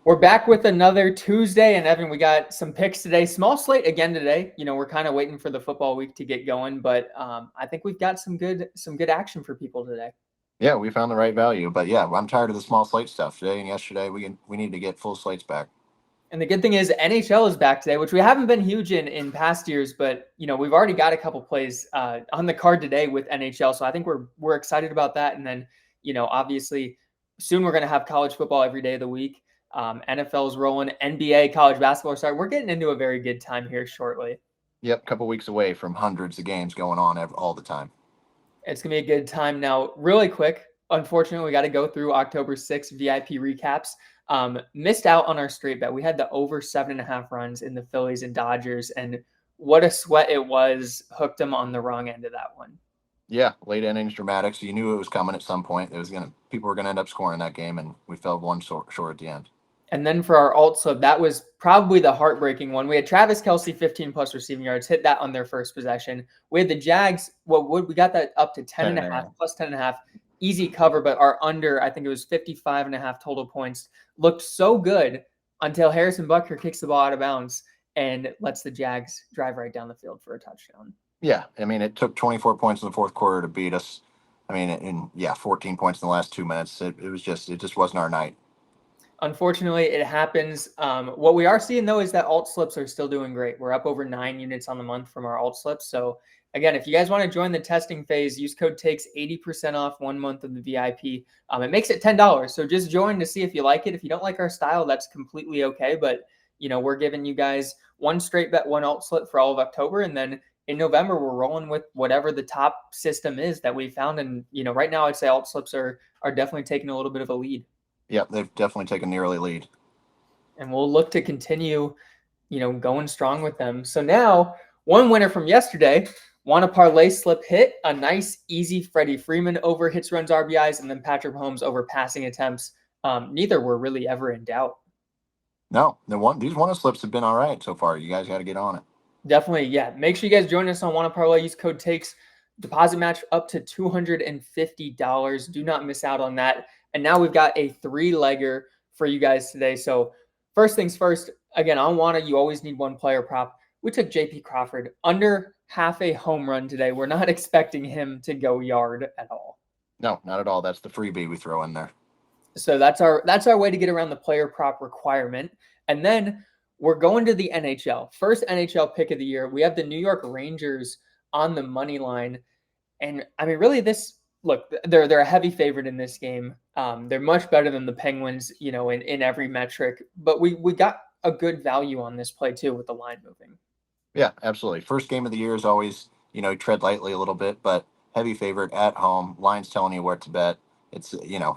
We're back with another Tuesday, and Evan, we got some picks today. Small slate again today. We're kind of waiting for the football week to get going, but I think we've got some good action for people today. Yeah, we found the right value, but yeah, I'm tired of the small slate stuff today and yesterday. We need to get full slates back. And the good thing is NHL is back today, which we haven't been huge in past years, but we've already got a couple plays on the card today with NHL, so I think we're excited about that. And then obviously soon we're going to have college football every day of the week. NFL's rolling, NBA, college basketball starting. We're getting into a very good time here shortly. Yep, a couple weeks away from hundreds of games going on all the time. It's going to be a good time. Now, really quick, unfortunately, we got to go through October 6th VIP recaps. Missed out on our straight bet. We had the over 7.5 runs in the Phillies and Dodgers, and what a sweat it was. Hooked them on the wrong end of that one. Yeah, late innings dramatics. You knew it was coming at some point. People were gonna end up scoring that game, and we fell one short at the end. And then for our alt sub, that was probably the heartbreaking one. We had Travis Kelce 15+ receiving yards, hit that on their first possession. We had the Jags. We got that up to 10.5 plus 10.5. Easy cover, but our under, I think it was 55.5 total points, looked so good until Harrison Butker kicks the ball out of bounds and lets the Jags drive right down the field for a touchdown. Yeah, I mean, it took 24 points in the fourth quarter to beat us. I mean, 14 points in the last 2 minutes. It just wasn't our night. Unfortunately, it happens. What we are seeing, though, is that alt slips are still doing great. We're up over 9 units on the month from our alt slips. So, again, if you guys want to join the testing phase, use code TAKES 80% off 1 month of the VIP. It makes it $10. So just join to see if you like it. If you don't like our style, that's completely okay. But, we're giving you guys one straight bet, one alt slip for all of October. And then in November, we're rolling with whatever the top system is that we found. And, right now I'd say alt slips are definitely taking a little bit of a lead. Yep, they've definitely taken the early lead. And we'll look to continue, going strong with them. So now, one winner from yesterday, Wanna Parlay slip hit, a nice, easy Freddie Freeman over hits, runs, RBIs, and then Patrick Mahomes over passing attempts. Neither were really ever in doubt. No, these one slips have been all right so far. You guys got to get on it. Definitely, yeah. Make sure you guys join us on Wanna Parlay. Use code TAKES. Deposit match up to $250. Do not miss out on that. And now we've got a 3-legger for you guys today. So first things first, again, on Wanna, you always need one player prop. We took J.P. Crawford under half a home run today. We're not expecting him to go yard at all. No, not at all. That's the freebie we throw in there. So that's our way to get around the player prop requirement. And then we're going to the NHL. First NHL pick of the year. We have the New York Rangers on the money line. And I mean, really they're a heavy favorite in this game. They're much better than the Penguins, in every metric, but we got a good value on this play too with the line moving. Yeah, absolutely. First game of the year is always, tread lightly a little bit, but heavy favorite at home. Line's telling you where to bet. It's,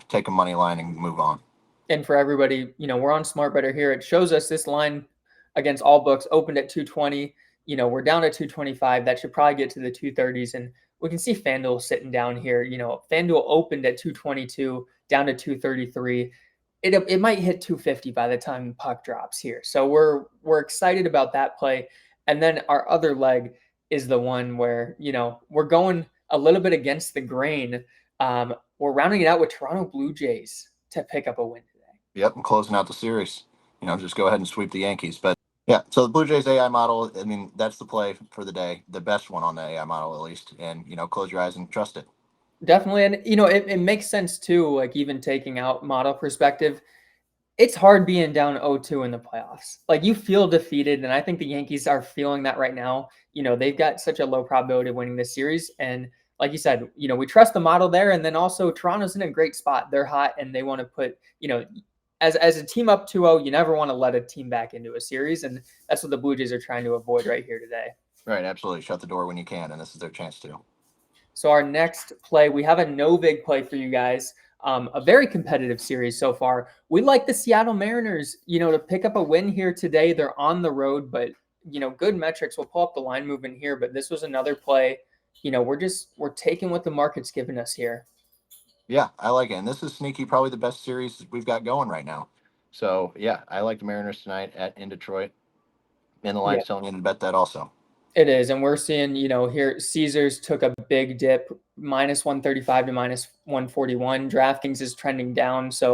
take a money line and move on. And for everybody, we're on Smart Better here. It shows us this line against all books opened at 220. We're down at 225. That should probably get to the 230s. And we can see FanDuel sitting down here. FanDuel opened at 222, down to 233. It might hit 250 by the time the puck drops here. So we're excited about that play. And then our other leg is the one where, we're going a little bit against the grain. We're rounding it out with Toronto Blue Jays to pick up a win today. Yep, I'm closing out the series. Just go ahead and sweep the Yankees. But yeah, so the Blue Jays AI model, I mean, that's the play for the day, the best one on the AI model at least. And, close your eyes and trust it. Definitely. And, it makes sense too, like even taking out model perspective. It's hard being down 0-2 in the playoffs. Like you feel defeated. And I think the Yankees are feeling that right now. They've got such a low probability of winning this series. And like you said, we trust the model there. And then also Toronto's in a great spot. They're hot and they want to put, as a team up 2-0, you never want to let a team back into a series. And that's what the Blue Jays are trying to avoid right here today. Right, absolutely. Shut the door when you can. And this is their chance to. So our next play, we have a Novig play for you guys. A very competitive series so far. We like the Seattle Mariners, to pick up a win here today. They're on the road, but, good metrics. We'll pull up the line movement here, but this was another play. We're taking what the market's given us here. Yeah, I like it. And this is sneaky, probably the best series we've got going right now. So, yeah, I like the Mariners tonight in Detroit. And the line's telling you to bet that also. It is. And we're seeing, here Caesars took a big dip, -135 to -141. DraftKings is trending down. So,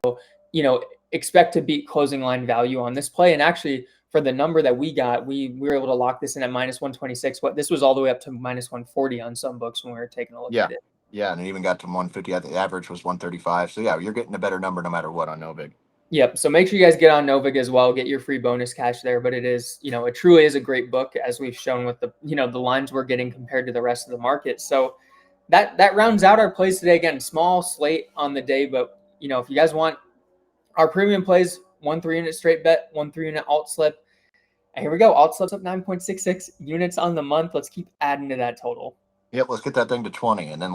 expect to beat closing line value on this play. And actually, for the number that we got, we were able to lock this in at -126. But this was all the way up to -140 on some books when we were taking a look Yeah. at it. Yeah, and it even got to 150. I think the average was 135. So yeah, you're getting a better number no matter what on Novig. Yep. So make sure you guys get on Novig as well. Get your free bonus cash there. But it is, it truly is a great book, as we've shown with the, the lines we're getting compared to the rest of the market. So that rounds out our plays today. Again, small slate on the day, but if you guys want our premium plays, 1 3-unit straight bet, 1 3-unit alt slip. And here we go. Alt slip's up 9.66 units on the month. Let's keep adding to that total. Yep, let's get that thing to 20, and then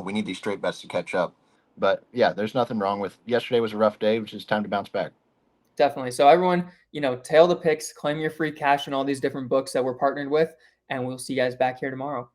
we need these straight bets to catch up. But yeah, there's nothing wrong with yesterday was a rough day, which is time to bounce back. Definitely. So everyone, tail the picks, claim your free cash in all these different books that we're partnered with, and we'll see you guys back here tomorrow.